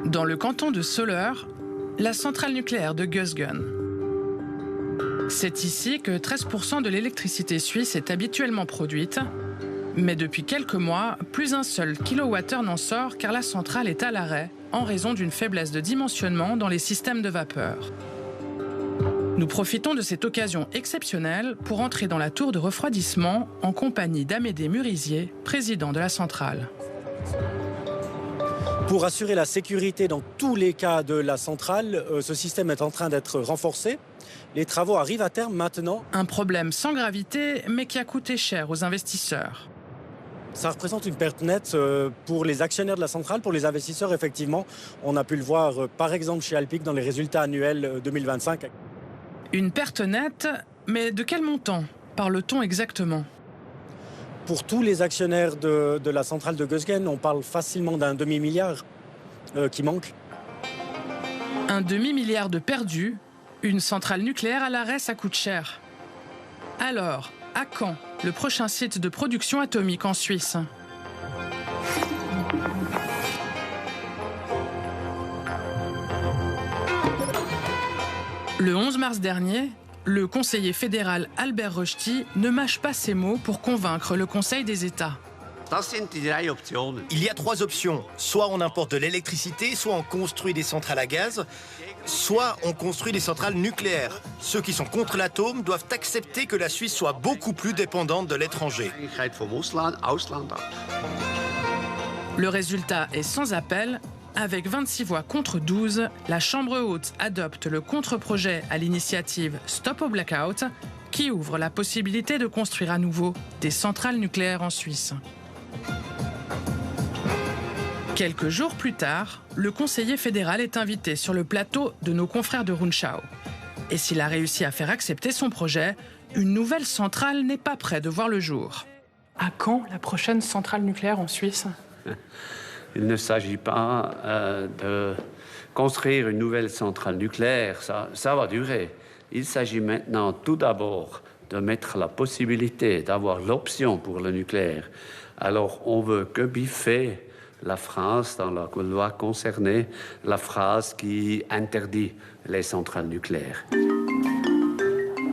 Dans le canton de Soleure, la centrale nucléaire de Gösgen. C'est ici que 13% de l'électricité suisse est habituellement produite. Mais depuis quelques mois, plus un seul kilowattheure n'en sort car la centrale est à l'arrêt en raison d'une faiblesse de dimensionnement dans les systèmes de vapeur. Nous profitons de cette occasion exceptionnelle pour entrer dans la tour de refroidissement en compagnie d'Amédée Murisier, président de la centrale. Pour assurer la sécurité dans tous les cas de la centrale, ce système est en train d'être renforcé. Les travaux arrivent à terme maintenant. Un problème sans gravité, mais qui a coûté cher aux investisseurs. Ça représente une perte nette pour les actionnaires de la centrale, pour les investisseurs, effectivement. On a pu le voir, par exemple, chez Alpiq dans les résultats annuels 2025. Une perte nette, mais de quel montant parle-t-on exactement ? Pour tous les actionnaires de la centrale de Gösgen, on parle facilement d'un demi-milliard qui manque. Un demi-milliard de perdus, une centrale nucléaire à l'arrêt, ça coûte cher. Alors, à quand le prochain site de production atomique en Suisse ? Le 11 mars dernier, le conseiller fédéral Albert Rochti ne mâche pas ses mots pour convaincre le Conseil des États. Il y a 3 options. Soit on importe de l'électricité, soit on construit des centrales à gaz, soit on construit des centrales nucléaires. Ceux qui sont contre l'atome doivent accepter que la Suisse soit beaucoup plus dépendante de l'étranger. Le résultat est sans appel. Avec 26 voix contre 12, la Chambre haute adopte le contre-projet à l'initiative Stop au Blackout qui ouvre la possibilité de construire à nouveau des centrales nucléaires en Suisse. Quelques jours plus tard, le conseiller fédéral est invité sur le plateau de nos confrères de Rundschau. Et s'il a réussi à faire accepter son projet, une nouvelle centrale n'est pas près de voir le jour. À quand la prochaine centrale nucléaire en Suisse ? Il ne s'agit pas de construire une nouvelle centrale nucléaire, ça va durer. Il s'agit maintenant tout d'abord de mettre la possibilité d'avoir l'option pour le nucléaire. Alors on veut que biffer la France dans la loi concernée, la phrase qui interdit les centrales nucléaires.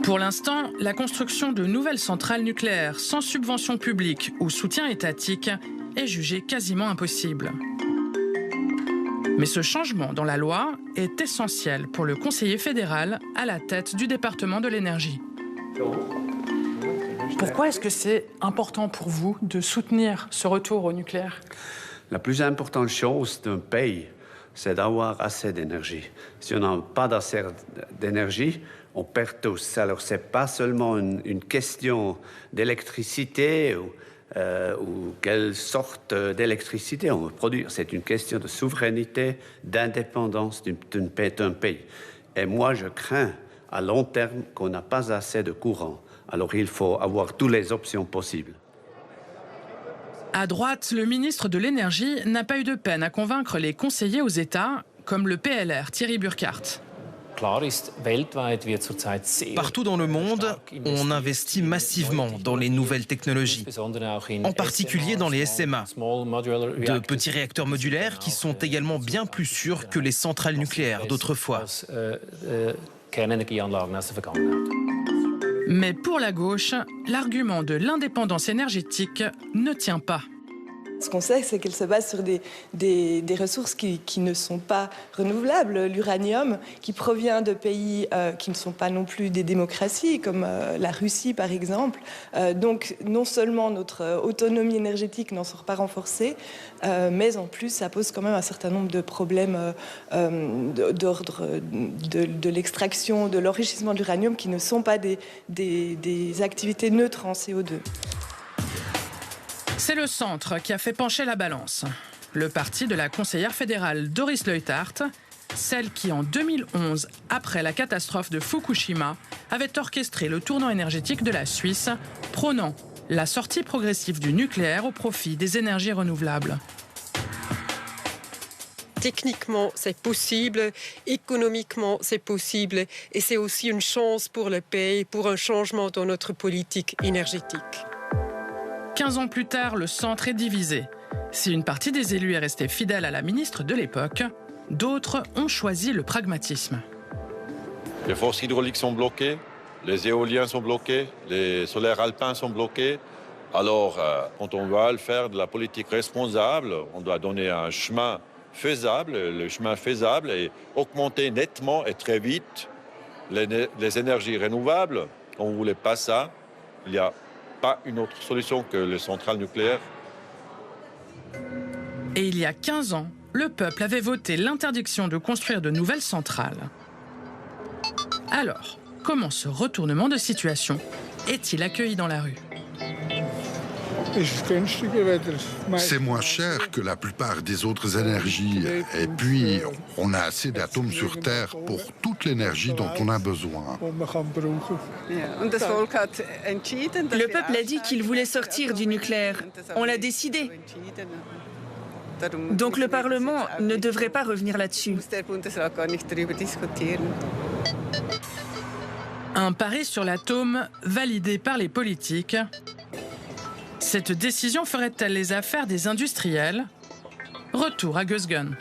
Pour l'instant, la construction de nouvelles centrales nucléaires sans subvention publique ou soutien étatique est jugée quasiment impossible. Mais ce changement dans la loi est essentiel pour le conseiller fédéral à la tête du département de l'énergie. Pourquoi est-ce que c'est important pour vous de soutenir ce retour au nucléaire ? La plus importante chose d'un pays, c'est d'avoir assez d'énergie. Si on n'a pas assez d'énergie, on perd tous. Alors, ce n'est pas seulement une question d'électricité ou quelle sorte d'électricité on veut produire. C'est une question de souveraineté, d'indépendance d'un pays. Et moi, je crains à long terme qu'on n'a pas assez de courant. Alors, il faut avoir toutes les options possibles. À droite, le ministre de l'Énergie n'a pas eu de peine à convaincre les conseillers aux États, comme le PLR Thierry Burkhardt. Partout dans le monde, on investit massivement dans les nouvelles technologies, en particulier dans les SMA, de petits réacteurs modulaires qui sont également bien plus sûrs que les centrales nucléaires d'autrefois. Mais pour la gauche, l'argument de l'indépendance énergétique ne tient pas. Ce qu'on sait, c'est qu'elle se base sur des ressources qui ne sont pas renouvelables. L'uranium, qui provient de pays qui ne sont pas non plus des démocraties, comme la Russie par exemple. Donc non seulement notre autonomie énergétique n'en sort pas renforcée, mais en plus ça pose quand même un certain nombre de problèmes d'ordre de l'extraction, de l'enrichissement de l'uranium, qui ne sont pas des activités neutres en CO2. C'est le centre qui a fait pencher la balance. Le parti de la conseillère fédérale Doris Leuthard, celle qui en 2011, après la catastrophe de Fukushima, avait orchestré le tournant énergétique de la Suisse, prônant la sortie progressive du nucléaire au profit des énergies renouvelables. Techniquement, c'est possible, économiquement, c'est possible, et c'est aussi une chance pour le pays, pour un changement dans notre politique énergétique. 15 ans plus tard, le centre est divisé. Si une partie des élus est restée fidèle à la ministre de l'époque, d'autres ont choisi le pragmatisme. Les forces hydrauliques sont bloquées, les éoliens sont bloqués, les solaires alpins sont bloqués. Alors, quand on va faire de la politique responsable, on doit donner un chemin faisable. Le chemin faisable est augmenter nettement et très vite les énergies renouvelables. On ne voulait pas ça. Il n'y a pas une autre solution que les centrales nucléaires. Et il y a 15 ans, le peuple avait voté l'interdiction de construire de nouvelles centrales. Alors, comment ce retournement de situation est-il accueilli dans la rue ? C'est moins cher que la plupart des autres énergies. Et puis, on a assez d'atomes sur Terre pour toute l'énergie dont on a besoin. Le peuple a dit qu'il voulait sortir du nucléaire. On l'a décidé. Donc le Parlement ne devrait pas revenir là-dessus. Un pari sur l'atome validé par les politiques. Cette décision ferait-elle les affaires des industriels ? Retour à Gösgen.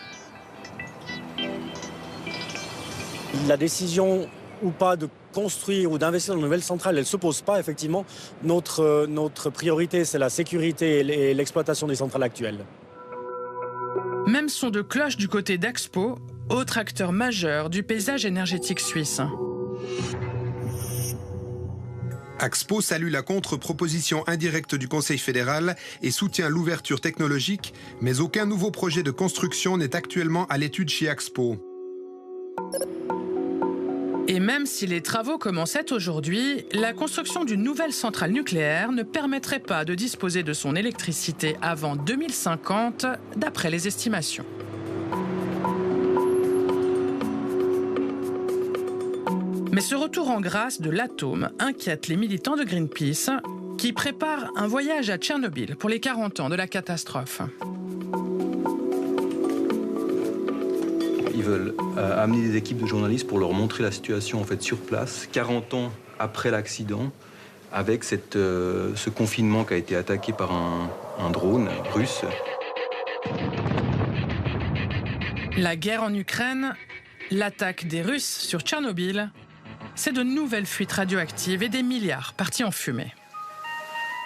La décision ou pas de construire ou d'investir dans de nouvelles centrales, elle ne se pose pas, effectivement. Notre priorité, c'est la sécurité et l'exploitation des centrales actuelles. Même son de cloche du côté d'Axpo, autre acteur majeur du paysage énergétique suisse. Axpo salue la contre-proposition indirecte du Conseil fédéral et soutient l'ouverture technologique, mais aucun nouveau projet de construction n'est actuellement à l'étude chez Axpo. Et même si les travaux commençaient aujourd'hui, la construction d'une nouvelle centrale nucléaire ne permettrait pas de disposer de son électricité avant 2050, d'après les estimations. Mais ce retour en grâce de l'atome inquiète les militants de Greenpeace qui préparent un voyage à Tchernobyl pour les 40 ans de la catastrophe. Ils veulent amener des équipes de journalistes pour leur montrer la situation en fait, sur place, 40 ans après l'accident, avec ce confinement qui a été attaqué par un drone russe. La guerre en Ukraine, l'attaque des Russes sur Tchernobyl, c'est de nouvelles fuites radioactives et des milliards partis en fumée.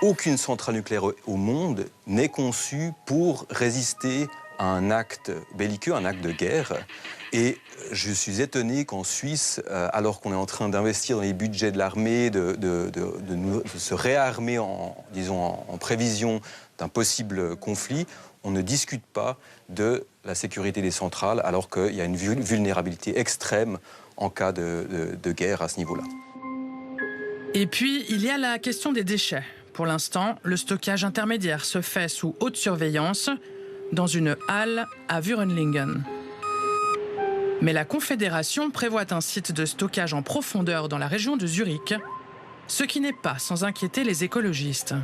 Aucune centrale nucléaire au monde n'est conçue pour résister à un acte belliqueux, un acte de guerre. Et je suis étonné qu'en Suisse, alors qu'on est en train d'investir dans les budgets de l'armée, de se réarmer en prévision d'un possible conflit, on ne discute pas de la sécurité des centrales, alors qu'il y a une vulnérabilité extrême en cas de guerre à ce niveau-là. Et puis, il y a la question des déchets. Pour l'instant, le stockage intermédiaire se fait sous haute surveillance dans une halle à Würenlingen. Mais la Confédération prévoit un site de stockage en profondeur dans la région de Zurich, ce qui n'est pas sans inquiéter les écologistes.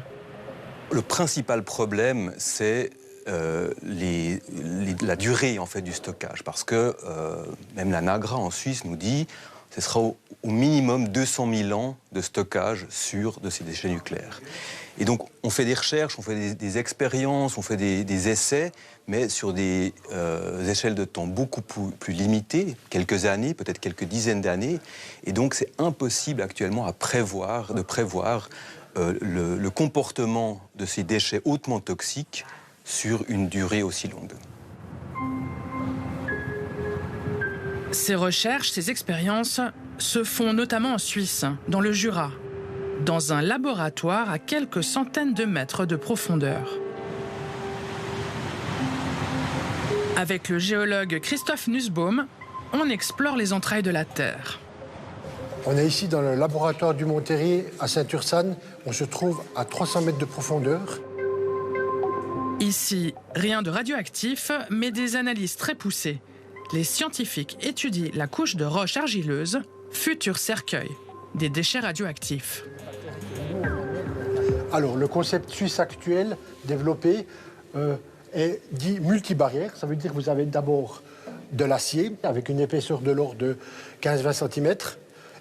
Le principal problème, c'est la durée en fait, du stockage. Parce que même la NAGRA en Suisse nous dit que ce sera au minimum 200 000 ans de stockage de ces déchets nucléaires. Et donc on fait des recherches, on fait des expériences, on fait des essais, mais sur des échelles de temps beaucoup plus limitées, quelques années, peut-être quelques dizaines d'années. Et donc c'est impossible actuellement de prévoir le comportement de ces déchets hautement toxiques sur une durée aussi longue. Ces recherches, ces expériences se font notamment en Suisse, dans le Jura, dans un laboratoire à quelques centaines de mètres de profondeur. Avec le géologue Christoph Nussbaum, on explore les entrailles de la Terre. On est ici dans le laboratoire du Mont-Terrier à Saint-Ursanne. On se trouve à 300 mètres de profondeur. Ici, rien de radioactif, mais des analyses très poussées. Les scientifiques étudient la couche de roches argileuses, futur cercueil des déchets radioactifs. Alors, le concept suisse actuel développé est dit multibarrière. Ça veut dire que vous avez d'abord de l'acier avec une épaisseur de l'ordre de 15-20 cm.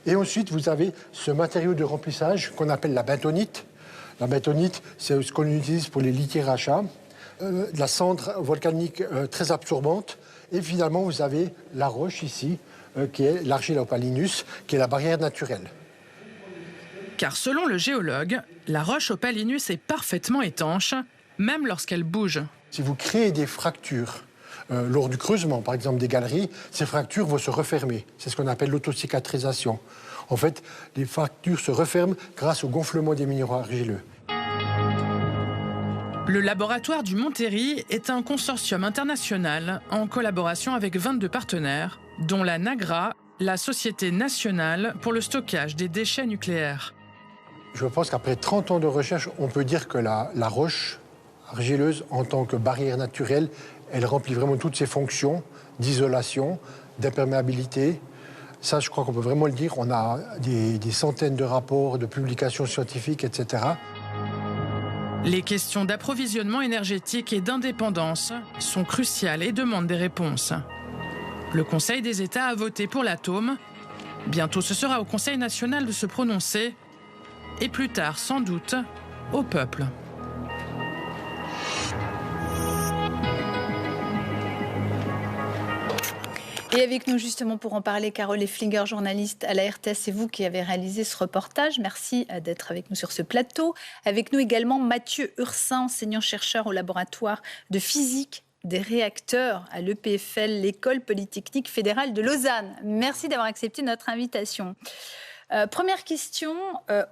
Et ensuite, vous avez ce matériau de remplissage qu'on appelle la bentonite. La bentonite, c'est ce qu'on utilise pour les litières à chat. la cendre volcanique très absorbante. Et finalement, vous avez la roche ici, qui est l'argile-opalinus, qui est la barrière naturelle. Car selon le géologue, la roche opalinus est parfaitement étanche, même lorsqu'elle bouge. Si vous créez des fractures lors du creusement, par exemple des galeries, ces fractures vont se refermer. C'est ce qu'on appelle l'autocicatrisation. En fait, les fractures se referment grâce au gonflement des minéraux argileux. Le laboratoire du Monterrey est un consortium international en collaboration avec 22 partenaires, dont la NAGRA, la Société nationale pour le stockage des déchets nucléaires. Je pense qu'après 30 ans de recherche, on peut dire que la roche argileuse, en tant que barrière naturelle, elle remplit vraiment toutes ses fonctions d'isolation, d'imperméabilité. Ça, je crois qu'on peut vraiment le dire. On a des centaines de rapports, de publications scientifiques, etc. Les questions d'approvisionnement énergétique et d'indépendance sont cruciales et demandent des réponses. Le Conseil des États a voté pour l'atome. Bientôt, ce sera au Conseil national de se prononcer. Et plus tard, sans doute, au peuple. Et avec nous justement pour en parler, Carole Efflinger, journaliste à la RTS, c'est vous qui avez réalisé ce reportage. Merci d'être avec nous sur ce plateau. Avec nous également Mathieu Ursin, enseignant-chercheur au laboratoire de physique des réacteurs à l'EPFL, l'École Polytechnique Fédérale de Lausanne. Merci d'avoir accepté notre invitation. Première question,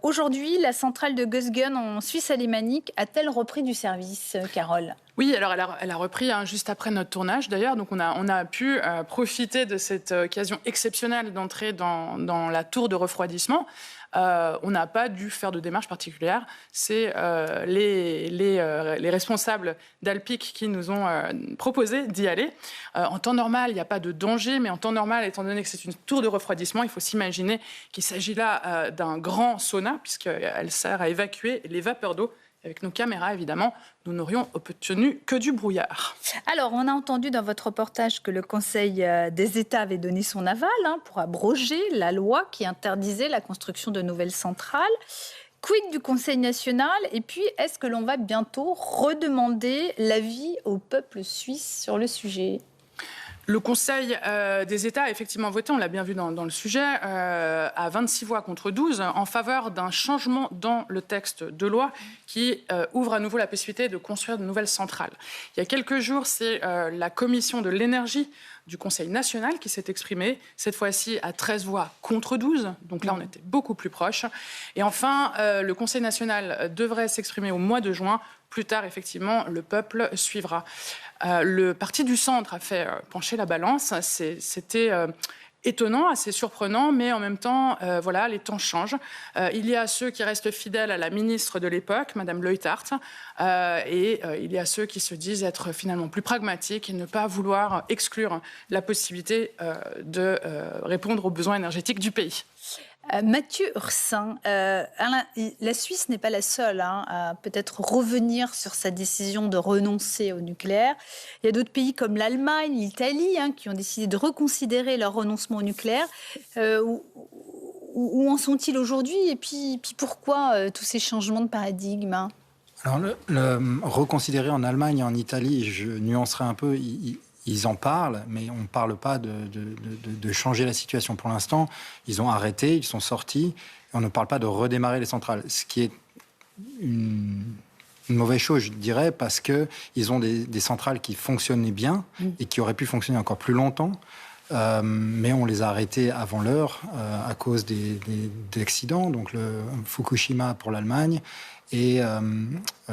aujourd'hui, la centrale de Gösgen en Suisse alémanique a-t-elle repris du service, Carole ? Oui, alors elle a repris juste après notre tournage d'ailleurs, donc on a pu profiter de cette occasion exceptionnelle d'entrer dans la tour de refroidissement. On n'a pas dû faire de démarche particulière. C'est les responsables d'Alpic qui nous ont proposé d'y aller. En temps normal, il n'y a pas de danger, mais en temps normal, étant donné que c'est une tour de refroidissement, il faut s'imaginer qu'il s'agit là d'un grand sauna, puisqu'elle sert à évacuer les vapeurs d'eau. Avec nos caméras, évidemment, nous n'aurions obtenu que du brouillard. Alors, on a entendu dans votre reportage que le Conseil des États avait donné son aval pour abroger la loi qui interdisait la construction de nouvelles centrales. Quid du Conseil national ? Et puis, est-ce que l'on va bientôt redemander l'avis au peuple suisse sur le sujet ? Le Conseil des États a effectivement voté, on l'a bien vu dans le sujet, à 26 voix contre 12 en faveur d'un changement dans le texte de loi qui ouvre à nouveau la possibilité de construire de nouvelles centrales. Il y a quelques jours, c'est la Commission de l'énergie du Conseil national qui s'est exprimée, cette fois-ci à 13 voix contre 12, donc là on était beaucoup plus proche. Et enfin, le Conseil national devrait s'exprimer au mois de juin. Plus tard, effectivement, le peuple suivra. Le parti du centre a fait pencher la balance. C'était étonnant, assez surprenant, mais en même temps, voilà, les temps changent. Il y a ceux qui restent fidèles à la ministre de l'époque, Madame Leuthard, et il y a ceux qui se disent être finalement plus pragmatiques et ne pas vouloir exclure la possibilité de répondre aux besoins énergétiques du pays. Mathieu Ursin, la Suisse n'est pas la seule à peut-être revenir sur sa décision de renoncer au nucléaire. Il y a d'autres pays comme l'Allemagne, l'Italie, qui ont décidé de reconsidérer leur renoncement au nucléaire. Où en sont-ils aujourd'hui ? Et puis pourquoi tous ces changements de paradigme ? Alors, le reconsidérer en Allemagne et en Italie, je nuancerai un peu. Ils en parlent, mais on ne parle pas de changer la situation. Pour l'instant, ils ont arrêté, ils sont sortis. Et on ne parle pas de redémarrer les centrales, ce qui est une mauvaise chose, je dirais, parce qu'ils ont des centrales qui fonctionnaient bien et qui auraient pu fonctionner encore plus longtemps. Mais on les a arrêtés avant l'heure à cause des accidents, donc le Fukushima pour l'Allemagne et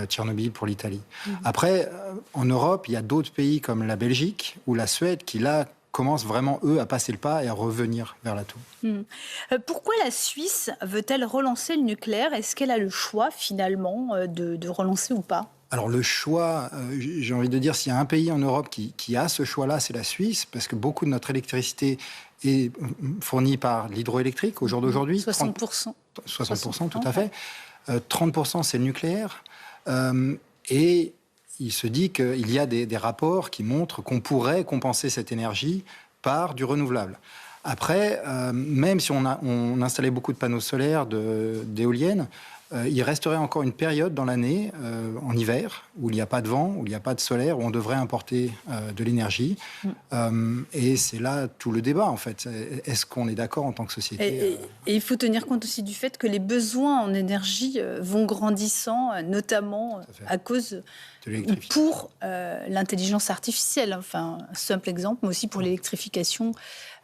Tchernobyl pour l'Italie. Après, en Europe, il y a d'autres pays comme la Belgique ou la Suède qui, là, commencent vraiment, eux, à passer le pas et à revenir vers la tour. Pourquoi la Suisse veut-elle relancer le nucléaire ? Est-ce qu'elle a le choix, finalement, de relancer ou pas ? Alors le choix, j'ai envie de dire, s'il y a un pays en Europe qui a ce choix-là, c'est la Suisse, parce que beaucoup de notre électricité est fournie par l'hydroélectrique au jour d'aujourd'hui. 60%. 60%, tout à fait. 30%, c'est le nucléaire. Et il se dit qu'il y a des rapports qui montrent qu'on pourrait compenser cette énergie par du renouvelable. Après, même si on installait beaucoup de panneaux solaires, d'éoliennes, il resterait encore une période dans l'année, en hiver, où il n'y a pas de vent, où il n'y a pas de solaire, où on devrait importer de l'énergie. Et c'est là tout le débat, en fait. Est-ce qu'on est d'accord en tant que société et il faut tenir compte aussi du fait que les besoins en énergie vont grandissant, notamment à cause pour l'intelligence artificielle. Enfin, un simple exemple, mais aussi pour l'électrification,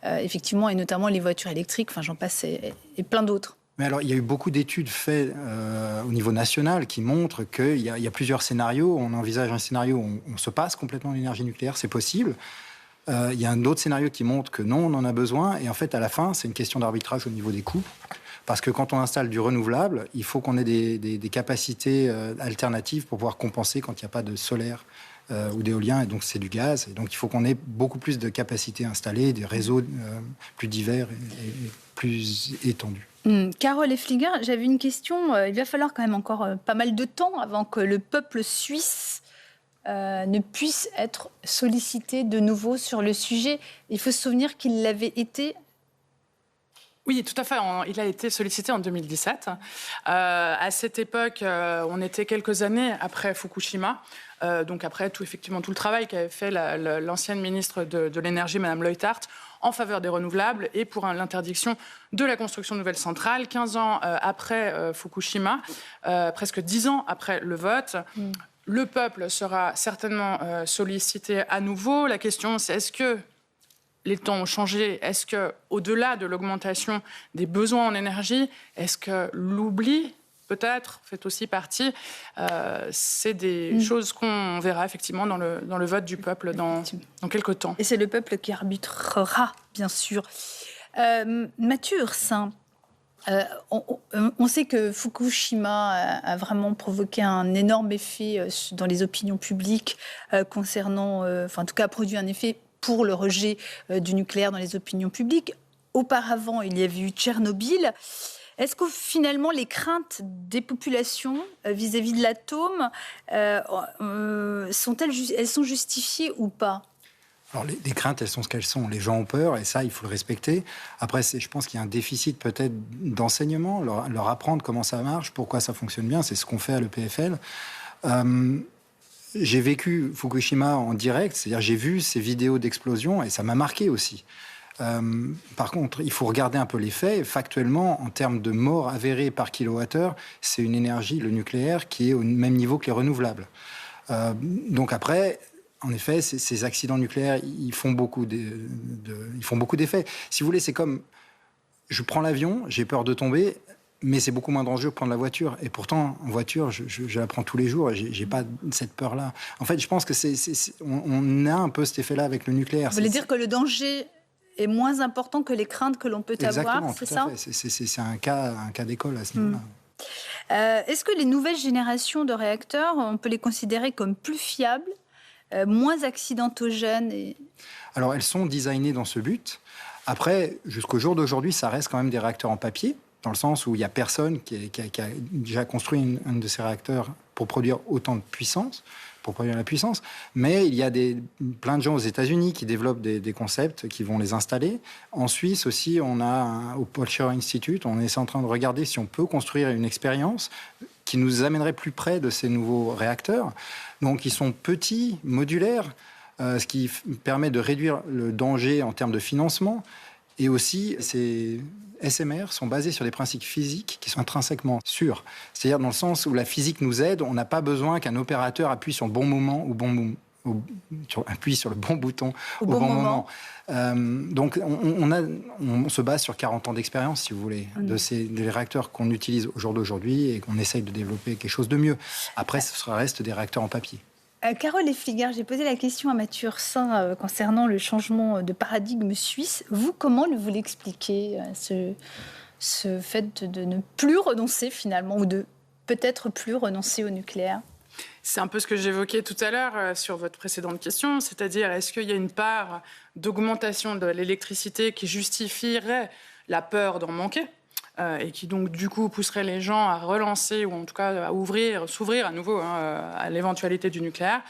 effectivement, et notamment les voitures électriques, enfin, j'en passe, et plein d'autres. Mais alors, il y a eu beaucoup d'études faites au niveau national qui montrent qu'il y a plusieurs scénarios. On envisage un scénario où on se passe complètement de l'énergie nucléaire, c'est possible. Il y a un autre scénario qui montre que non, on en a besoin. Et en fait, à la fin, c'est une question d'arbitrage au niveau des coûts. Parce que quand on installe du renouvelable, il faut qu'on ait des capacités alternatives pour pouvoir compenser quand il n'y a pas de solaire ou d'éolien, et donc c'est du gaz. Et donc il faut qu'on ait beaucoup plus de capacités installées, des réseaux plus divers et plus étendus. Carole Efflinger, j'avais une question. Il va falloir quand même encore pas mal de temps avant que le peuple suisse ne puisse être sollicité de nouveau sur le sujet. Il faut se souvenir qu'il l'avait été. Oui, tout à fait. Il a été sollicité en 2017. À cette époque, on était quelques années après Fukushima. Donc après tout le travail qu'avait fait l'ancienne ministre de l'énergie, Mme Leuthard, en faveur des renouvelables et pour l'interdiction de la construction de nouvelles centrales. 15 ans après Fukushima, presque 10 ans après le vote, le peuple sera certainement sollicité à nouveau. La question, c'est est-ce que les temps ont changé? Est-ce qu'au-delà de l'augmentation des besoins en énergie, est-ce que l'oubli peut-être fait aussi partie? C'est des choses qu'on verra effectivement dans le vote du peuple dans quelques temps. Et c'est le peuple qui arbitrera, bien sûr. Mathieu Ursin, on sait que Fukushima a vraiment provoqué un énorme effet dans les opinions publiques concernant, en tout cas a produit un effet pour le rejet du nucléaire dans les opinions publiques. Auparavant, il y avait eu Tchernobyl. Est-ce que finalement les craintes des populations vis-à-vis de l'atome, elles sont justifiées ou pas? Alors les craintes, elles sont ce qu'elles sont. Les gens ont peur et ça, il faut le respecter. Après, je pense qu'il y a un déficit peut-être d'enseignement, leur apprendre comment ça marche, pourquoi ça fonctionne bien. C'est ce qu'on fait à l'EPFL. J'ai vécu Fukushima en direct, c'est-à-dire j'ai vu ces vidéos d'explosion et ça m'a marqué aussi. Par contre, il faut regarder un peu les faits. Factuellement, en termes de morts avérées par kilowattheure, c'est une énergie, le nucléaire, qui est au même niveau que les renouvelables. Donc après, en effet, ces accidents nucléaires, ils font beaucoup d'effets. Si vous voulez, c'est comme, je prends l'avion, j'ai peur de tomber, mais c'est beaucoup moins dangereux de prendre la voiture. Et pourtant, en voiture, je la prends tous les jours et j'ai pas cette peur-là. En fait, je pense que on a un peu cet effet-là avec le nucléaire. Vous voulez dire que le danger est moins important que les craintes que l'on peut avoir, c'est ça? C'est un cas d'école à ce niveau-là. Est-ce que les nouvelles générations de réacteurs, on peut les considérer comme plus fiables, moins accidentogènes Alors, elles sont designées dans ce but. Après, jusqu'au jour d'aujourd'hui, ça reste quand même des réacteurs en papier, dans le sens où il n'y a personne qui a déjà construit un de ces réacteurs pour produire autant de puissance, pour produire la puissance. Mais il y a plein de gens aux États-Unis qui développent des concepts, qui vont les installer. En Suisse aussi, on a au Polscher Institute, on est en train de regarder si on peut construire une expérience qui nous amènerait plus près de ces nouveaux réacteurs. Donc, ils sont petits, modulaires, ce qui permet de réduire le danger en termes de financement. Et aussi, ces SMR sont basés sur des principes physiques qui sont intrinsèquement sûrs. C'est-à-dire dans le sens où la physique nous aide, on n'a pas besoin qu'un opérateur appuie sur le bon moment appuie sur le bon bouton au bon moment. Donc on se base sur 40 ans d'expérience, si vous voulez, des réacteurs qu'on utilise au jour d'aujourd'hui et qu'on essaye de développer quelque chose de mieux. Après, ce reste des réacteurs en papier. Carole Efflinger, j'ai posé la question à Mathieu Ursin concernant le changement de paradigme suisse. Vous, comment vous l'expliquez, ce fait de ne plus renoncer finalement, ou de peut-être plus renoncer au nucléaire? C'est un peu ce que j'évoquais tout à l'heure sur votre précédente question, c'est-à-dire est-ce qu'il y a une part d'augmentation de l'électricité qui justifierait la peur d'en manquer et qui donc du coup pousserait les gens à relancer ou en tout cas à s'ouvrir à nouveau à l'éventualité du nucléaire?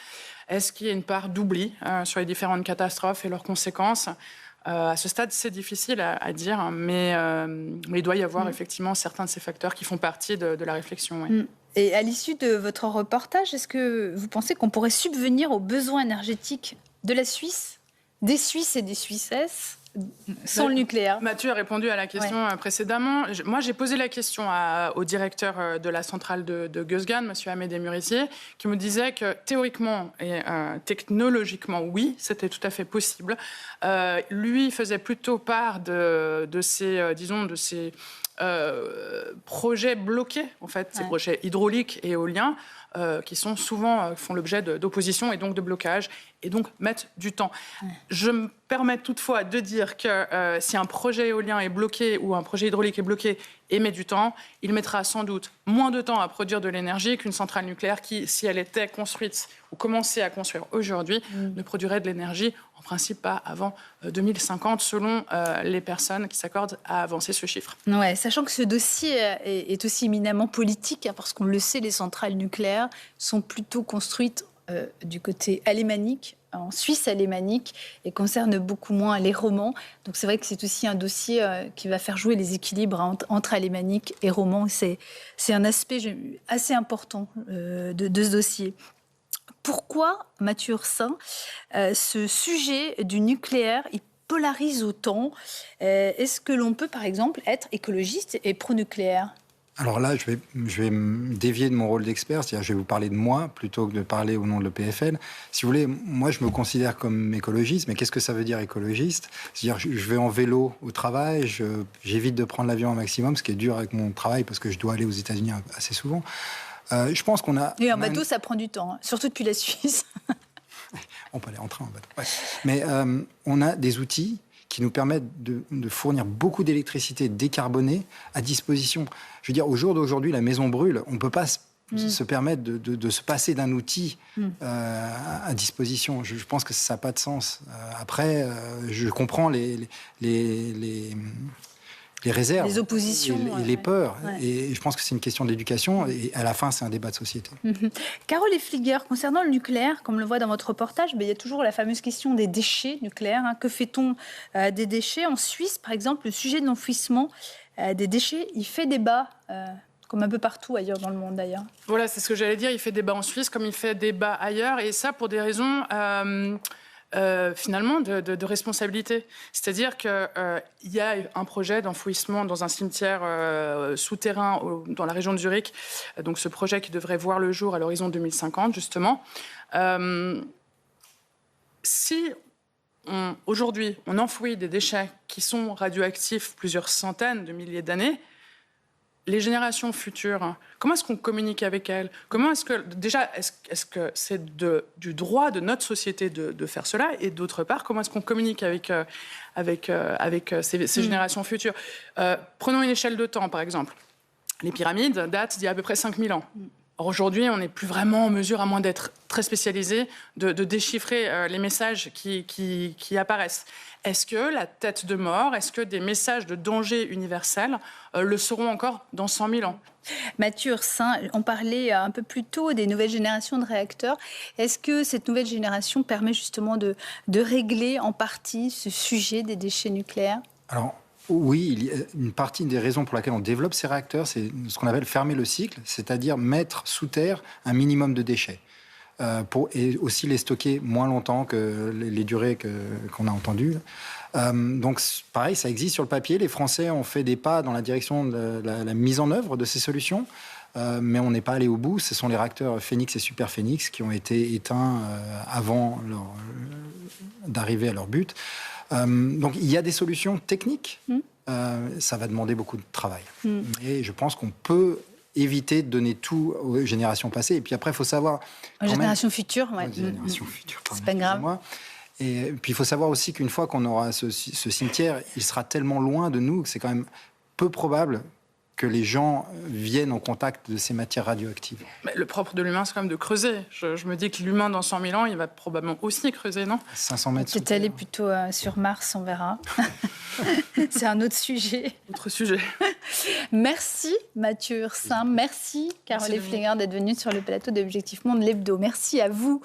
Est-ce qu'il y a une part d'oubli sur les différentes catastrophes et leurs conséquences? À ce stade, c'est difficile à dire, mais il doit y avoir effectivement certains de ces facteurs qui font partie de la réflexion. Ouais. Et à l'issue de votre reportage, est-ce que vous pensez qu'on pourrait subvenir aux besoins énergétiques de la Suisse, des Suisses et des Suissesses, sans le nucléaire? Mathieu a répondu à la question précédemment. Moi, j'ai posé la question au directeur de la centrale de Gösgen, M. Amédée Murissier, qui me disait que théoriquement et technologiquement, oui, c'était tout à fait possible. Lui faisait plutôt part de ces projets bloqués, en fait, ces projets hydrauliques et éoliens, qui sont souvent font l'objet d'opposition et donc de blocage, et donc mettent du temps. Je me permets toutefois de dire que si un projet éolien est bloqué ou un projet hydraulique est bloqué et met du temps, il mettra sans doute moins de temps à produire de l'énergie qu'une centrale nucléaire qui, si elle était construite ou commençait à construire aujourd'hui, ne produirait de l'énergie en principe pas avant 2050, selon les personnes qui s'accordent à avancer ce chiffre. Ouais, sachant que ce dossier est aussi éminemment politique, parce qu'on le sait, les centrales nucléaires sont plutôt construites du côté alémanique, en Suisse alémanique, et concernent beaucoup moins les romans. Donc c'est vrai que c'est aussi un dossier qui va faire jouer les équilibres entre alémanique et roman. C'est un aspect assez important de ce dossier. Pourquoi, Mathieu Ursin, ce sujet du nucléaire, il polarise autant? Est-ce que l'on peut, par exemple, être écologiste et pro-nucléaire? Alors là, je vais me dévier de mon rôle d'expert, c'est-à-dire je vais vous parler de moi plutôt que de parler au nom de l'EPFL. Si vous voulez, moi je me considère comme écologiste, mais qu'est-ce que ça veut dire écologiste? C'est-à-dire je vais en vélo au travail, j'évite de prendre l'avion au maximum, ce qui est dur avec mon travail parce que je dois aller aux États-Unis assez souvent. Je pense qu'on a... Et en bateau, ça prend du temps, surtout depuis la Suisse. On peut aller en train en bateau. Ouais. Mais on a des outils qui nous permettent de fournir beaucoup d'électricité décarbonée à disposition. Je veux dire, au jour d'aujourd'hui, la maison brûle. On ne peut pas se permettre de se passer d'un outil à disposition. Je pense que ça n'a pas de sens. Après, je comprends les réserves, les oppositions, et les peurs. Ouais. Et je pense que c'est une question d'éducation. Et à la fin, c'est un débat de société. Carole Effliger, concernant le nucléaire, comme on le voit dans votre reportage, il y a toujours la fameuse question des déchets nucléaires. Que fait-on des déchets? En Suisse, par exemple, le sujet de l'enfouissement des déchets, il fait débat, comme un peu partout ailleurs dans le monde d'ailleurs. Voilà, c'est ce que j'allais dire. Il fait débat en Suisse comme il fait débat ailleurs. Et ça, pour des raisons... finalement de responsabilité. C'est-à-dire qu'il y a un projet d'enfouissement dans un cimetière souterrain dans la région de Zurich, donc ce projet qui devrait voir le jour à l'horizon 2050, justement. Si aujourd'hui on enfouit des déchets qui sont radioactifs plusieurs centaines de milliers d'années, les générations futures, comment est-ce qu'on communique avec elles? Comment est-ce que, déjà, est-ce que c'est du droit de notre société de faire cela? Et d'autre part, comment est-ce qu'on communique avec ces générations futures? Prenons une échelle de temps, par exemple. Les pyramides datent d'il y a à peu près 5000 ans. Or, aujourd'hui, on n'est plus vraiment en mesure, à moins d'être très spécialisé, de déchiffrer les messages qui apparaissent. Est-ce que la tête de mort, est-ce que des messages de danger universel le seront encore dans 100 000 ans? Mathieu Ursin, on parlait un peu plus tôt des nouvelles générations de réacteurs. Est-ce que cette nouvelle génération permet justement de régler en partie ce sujet des déchets nucléaires? Alors, oui, il y a une partie des raisons pour laquelle on développe ces réacteurs, c'est ce qu'on appelle fermer le cycle, c'est-à-dire mettre sous terre un minimum de déchets. Et aussi les stocker moins longtemps que les durées qu'on a entendues. Donc, pareil, ça existe sur le papier. Les Français ont fait des pas dans la direction de la mise en œuvre de ces solutions, mais on n'est pas allé au bout. Ce sont les réacteurs Phénix et Super Phénix qui ont été éteints avant d'arriver à leur but. Donc, il y a des solutions techniques. Ça va demander beaucoup de travail. Et je pense qu'on peut éviter de donner tout aux générations passées. Et puis après, il faut savoir... Aux générations futures, ouais. Générations futures, c'est pas grave. Et puis, il faut savoir aussi qu'une fois qu'on aura ce cimetière, il sera tellement loin de nous que c'est quand même peu probable que les gens viennent en contact de ces matières radioactives. Mais le propre de l'humain, c'est quand même de creuser. Je me dis que l'humain, dans 100 000 ans, il va probablement aussi creuser, non? 500 mètres. Peut-être aller plutôt sur Mars, on verra. C'est un autre sujet. Autre sujet. Merci Mathieu Ursin, merci Carole Effliger d'être venue sur le plateau d'Objectif Monde l'Hebdo. Merci à vous